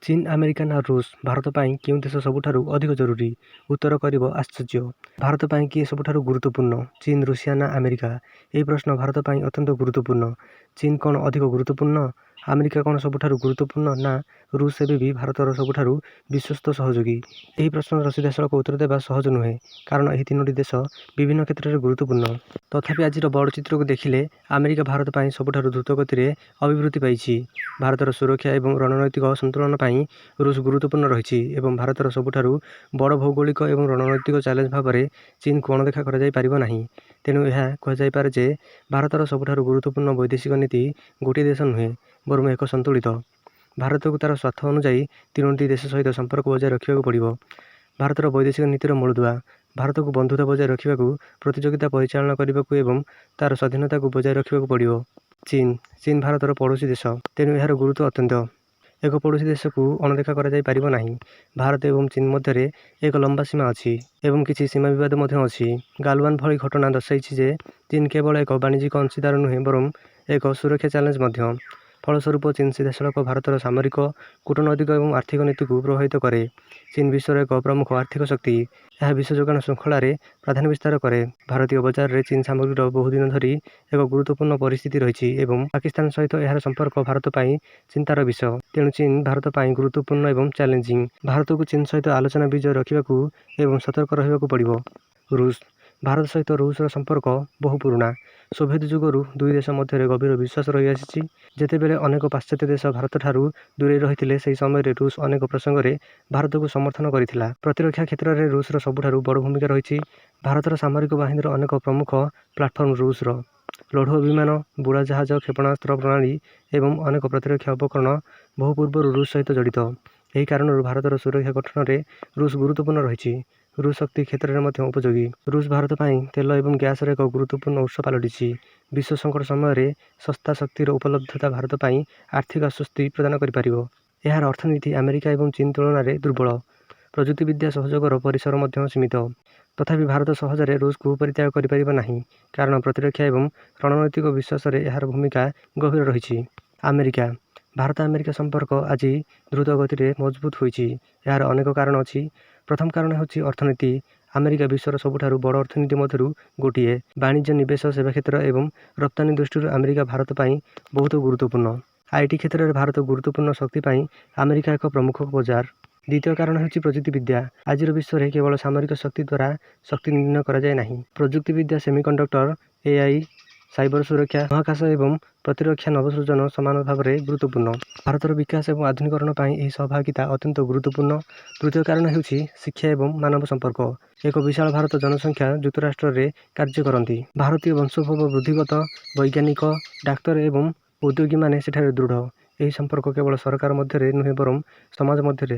ଚୀନ, ଆମେରିକା ନା ରୁଷ? ଭାରତ ପାଇଁ କେଉଁ ଦେଶ ସବୁଠାରୁ ଅଧିକ ଜରୁରୀ? ଉତ୍ତର କରିବ ଆଶ୍ଚର୍ଯ୍ୟ। ଭାରତ ପାଇଁ କିଏ ସବୁଠାରୁ ଗୁରୁତ୍ୱପୂର୍ଣ୍ଣ? ଚୀନ, ରୁଷିଆ ନା ଆମେରିକା? ଏହି ପ୍ରଶ୍ନ ଭାରତ ପାଇଁ ଅତ୍ୟନ୍ତ ଗୁରୁତ୍ୱପୂର୍ଣ୍ଣ। ଚୀନ କ'ଣ ଅଧିକ ଗୁରୁତ୍ୱପୂର୍ଣ୍ଣ? ଆମେରିକା କ'ଣ ସବୁଠାରୁ ଗୁରୁତ୍ୱପୂର୍ଣ୍ଣ ନା ରୁଷ ଏବେ ବି ଭାରତର ସବୁଠାରୁ ବିଶ୍ୱସ୍ତ ସହଯୋଗୀ? ଏହି ପ୍ରଶ୍ନର ସିଧାସଳଖ ଉତ୍ତର ଦେବା ସହଜ ନୁହେଁ, କାରଣ ଏହି ତିନୋଟି ଦେଶ ବିଭିନ୍ନ କ୍ଷେତ୍ରରେ ଗୁରୁତ୍ୱପୂର୍ଣ୍ଣ। ତଥାପି ଆଜିର ବଡ଼ ଚିତ୍ରକୁ ଦେଖିଲେ ଆମେରିକା ଭାରତ ପାଇଁ ସବୁଠାରୁ ଦ୍ରୁତ ଗତିରେ ଅଭିବୃଦ୍ଧି ପାଇଛି। ଭାରତର ସୁରକ୍ଷା ଏବଂ ରଣନୈତିକ ସନ୍ତୁଳନ ପାଇଁ ରୁଷ ଗୁରୁତ୍ୱପୂର୍ଣ୍ଣ ରହିଛି ଏବଂ ଭାରତର ସବୁଠାରୁ ବଡ଼ ଭୌଗୋଳିକ ଏବଂ ରଣନୈତିକ ଚ୍ୟାଲେଞ୍ଜ ଭାବରେ ଚୀନକୁ ଅଣଦେଖା କରାଯାଇପାରିବ ନାହିଁ। ତେଣୁ ଏହା କୁହାଯାଇପାରେ ଯେ ଭାରତର ସବୁଠାରୁ ଗୁରୁତ୍ୱପୂର୍ଣ୍ଣ ବୈଦେଶିକ ନୀତି ଗୋଟିଏ ଦେଶ ନୁହେଁ, ବରଂ ଏକ ସନ୍ତୁଳିତ। ଭାରତକୁ ତା'ର ସ୍ୱାର୍ଥ ଅନୁଯାୟୀ ତିନୋଟି ଦେଶ ସହିତ ସମ୍ପର୍କ ବଜାୟ ରଖିବାକୁ ପଡ଼ିବ। ଭାରତର ବୈଦେଶିକ ନୀତିର ମୂଳଦୁଆ। ଭାରତକୁ ବନ୍ଧୁତା ବଜାୟ ରଖିବାକୁ, ପ୍ରତିଯୋଗିତା ପରିଚାଳନା କରିବାକୁ ଏବଂ ତା'ର ସ୍ୱାଧୀନତାକୁ ବଜାୟ ରଖିବାକୁ ପଡ଼ିବ। ଚୀନ। ଚୀନ ଭାରତର ପଡ଼ୋଶୀ ଦେଶ, ତେଣୁ ଏହାର ଗୁରୁତ୍ୱ ଅତ୍ୟନ୍ତ। ଏକ ପଡ଼ୋଶୀ ଦେଶକୁ ଅଣଦେଖା କରାଯାଇପାରିବ ନାହିଁ। ଭାରତ ଏବଂ ଚୀନ ମଧ୍ୟରେ ଏକ ଲମ୍ବା ସୀମା ଅଛି ଏବଂ କିଛି ସୀମା ବିବାଦ ମଧ୍ୟ ଅଛି। ଗାଲୱାନ ଭଳି ଘଟଣା ଦର୍ଶାଇଛି ଯେ ଚୀନ କେବଳ ଏକ ବାଣିଜ୍ୟିକ ଅଂଶୀଦାର ନୁହେଁ ବରଂ ଏକ ସୁରକ୍ଷା ଚ୍ୟାଲେଞ୍ଜ ମଧ୍ୟ। ଫଳସ୍ୱରୂପ ଚୀନ ସିଧାସଳଖ ଭାରତର ସାମରିକ, କୂଟନୈତିକ ଏବଂ ଆର୍ଥିକ ନୀତିକୁ ପ୍ରଭାବିତ କରେ। ଚୀନ ବିଶ୍ୱର ଏକ ପ୍ରମୁଖ ଆର୍ଥିକ ଶକ୍ତି। ଏହା ବିଶ୍ୱ ଯୋଗାଣ ଶୃଙ୍ଖଳାରେ ପ୍ରାଧାନ୍ୟ ବିସ୍ତାର କରେ। ଭାରତୀୟ ବଜାରରେ ଚୀନ ସାମଗ୍ରୀର ବହୁଦିନ ଧରି ଏକ ଗୁରୁତ୍ୱପୂର୍ଣ୍ଣ ପରିସ୍ଥିତି ରହିଛି ଏବଂ ପାକିସ୍ତାନ ସହିତ ଏହାର ସମ୍ପର୍କ ଭାରତ ପାଇଁ ଚିନ୍ତାର ବିଷୟ। ତେଣୁ ଚୀନ ଭାରତ ପାଇଁ ଗୁରୁତ୍ୱପୂର୍ଣ୍ଣ ଏବଂ ଚ୍ୟାଲେଞ୍ଜିଂ। ଭାରତକୁ ଚୀନ ସହିତ ଆଲୋଚନା ବିଜୟ ରଖିବାକୁ ଏବଂ ସତର୍କ ରହିବାକୁ ପଡ଼ିବ। ରୁଷ। ଭାରତ ସହିତ ରୁଷର ସମ୍ପର୍କ ବହୁ ପୁରୁଣା। ସୋଭିଏତ ଯୁଗରୁ ଦୁଇ ଦେଶ ମଧ୍ୟରେ ଗଭୀର ବିଶ୍ୱାସ ରହିଆସିଛି। ଯେତେବେଳେ ଅନେକ ପାଶ୍ଚାତ୍ୟ ଦେଶ ଭାରତଠାରୁ ଦୂରେଇ ରହିଥିଲେ, ସେହି ସମୟରେ ରୁଷ ଅନେକ ପ୍ରସଙ୍ଗରେ ଭାରତକୁ ସମର୍ଥନ କରିଥିଲା। ପ୍ରତିରକ୍ଷା କ୍ଷେତ୍ରରେ ରୁଷର ସବୁଠାରୁ ବଡ଼ ଭୂମିକା ରହିଛି। ଭାରତର ସାମରିକ ବାହିନୀର ଅନେକ ପ୍ରମୁଖ ପ୍ଲାଟଫର୍ମ ରୁଷର। ଲଢୁଆ ବିମାନ, ବୁଡ଼ାଜାହାଜ, କ୍ଷେପଣାସ୍ତ୍ର ପ୍ରଣାଳୀ ଏବଂ ଅନେକ ପ୍ରତିରକ୍ଷା ଉପକରଣ ବହୁ ପୂର୍ବରୁ ରୁଷ ସହିତ ଜଡ଼ିତ। ଏହି କାରଣରୁ ଭାରତର ସୁରକ୍ଷା ଗଠନରେ ରୁଷ ଗୁରୁତ୍ୱପୂର୍ଣ୍ଣ ରହିଛି। ରୁଷ ଶକ୍ତି କ୍ଷେତ୍ରରେ ମଧ୍ୟ ଉପଯୋଗୀ। ରୁଷ ଭାରତ ପାଇଁ ତେଲ ଏବଂ ଗ୍ୟାସର ଏକ ଗୁରୁତ୍ୱପୂର୍ଣ୍ଣ ଉତ୍ସ ପାଲଟିଛି। ବିଶ୍ୱ ସଙ୍କଟ ସମୟରେ ଶସ୍ତା ଶକ୍ତିର ଉପଲବ୍ଧତା ଭାରତ ପାଇଁ ଆର୍ଥିକ ଆଶ୍ୱସ୍ତି ପ୍ରଦାନ କରିପାରିବ। ଏହାର ଅର୍ଥନୀତି ଆମେରିକା ଏବଂ ଚୀନ ତୁଳନାରେ ଦୁର୍ବଳ। ପ୍ରଯୁକ୍ତିବିଦ୍ୟା ସହଯୋଗର ପରିସର ମଧ୍ୟ ସୀମିତ। ତଥାପି ଭାରତ ସହଜରେ ରୁଷକୁ ପରିତ୍ୟାଗ କରିପାରିବ ନାହିଁ, କାରଣ ପ୍ରତିରକ୍ଷା ଏବଂ ରଣନୈତିକ ବିଶ୍ୱାସରେ ଏହାର ଭୂମିକା ଗଭୀର ରହିଛି। ଆମେରିକା। ଭାରତ ଆମେରିକା ସମ୍ପର୍କ ଆଜି ଦ୍ରୁତ ଗତିରେ ମଜବୁତ ହୋଇଛି। ଏହାର ଅନେକ କାରଣ ଅଛି। ପ୍ରଥମ କାରଣ ହେଉଛି ଅର୍ଥନୀତି। ଆମେରିକା ବିଶ୍ୱର ସବୁଠାରୁ ବଡ଼ ଅର୍ଥନୀତି ମଧ୍ୟରୁ ଗୋଟିଏ। ବାଣିଜ୍ୟ, ନିବେଶ, ସେବା କ୍ଷେତ୍ର ଏବଂ ରପ୍ତାନି ଦୃଷ୍ଟିରୁ ଆମେରିକା ଭାରତ ପାଇଁ ବହୁତ ଗୁରୁତ୍ୱପୂର୍ଣ୍ଣ। ଆଇଟି କ୍ଷେତ୍ରରେ ଭାରତ ଗୁରୁତ୍ୱପୂର୍ଣ୍ଣ ଶକ୍ତି ପାଇଁ ଆମେରିକା ଏକ ପ୍ରମୁଖ ବଜାର। ଦ୍ୱିତୀୟ କାରଣ ହେଉଛି ପ୍ରଯୁକ୍ତିବିଦ୍ୟା। ଆଜିର ବିଶ୍ୱରେ କେବଳ ସାମରିକ ଶକ୍ତି ଦ୍ୱାରା ଶକ୍ତି ନିର୍ଣ୍ଣୟ କରାଯାଏ ନାହିଁ। ପ୍ରଯୁକ୍ତିବିଦ୍ୟା, ସେମିକଣ୍ଡକ୍ଟର, ଏଆଇ, ସାଇବର ସୁରକ୍ଷା, ମହାକାଶ ଏବଂ ପ୍ରତିରକ୍ଷା ନବସୃଜନ ସମାନ ଭାବରେ ଗୁରୁତ୍ୱପୂର୍ଣ୍ଣ। ଭାରତର ବିକାଶ ଏବଂ ଆଧୁନିକୀକରଣ ପାଇଁ ଏହି ସହଭାଗିତା ଅତ୍ୟନ୍ତ ଗୁରୁତ୍ୱପୂର୍ଣ୍ଣ। ତୃତୀୟ କାରଣ ହେଉଛି ଶିକ୍ଷା ଏବଂ ମାନବ ସମ୍ପର୍କ। ଏକ ବିଶାଳ ଭାରତ ଜନସଂଖ୍ୟା ଯୁକ୍ତରାଷ୍ଟ୍ରରେ କାର୍ଯ୍ୟ କରନ୍ତି। ଭାରତୀୟ ବଂଶୋଦ୍ଭବ ବୃଦ୍ଧିଗତ, ବୈଜ୍ଞାନିକ, ଡାକ୍ତର ଏବଂ ଉଦ୍ୟୋଗୀମାନେ ସେଠାରେ ଦୃଢ଼। ଏହି ସମ୍ପର୍କ କେବଳ ସରକାର ମଧ୍ୟରେ ନୁହେଁ ବରଂ ସମାଜ ମଧ୍ୟରେ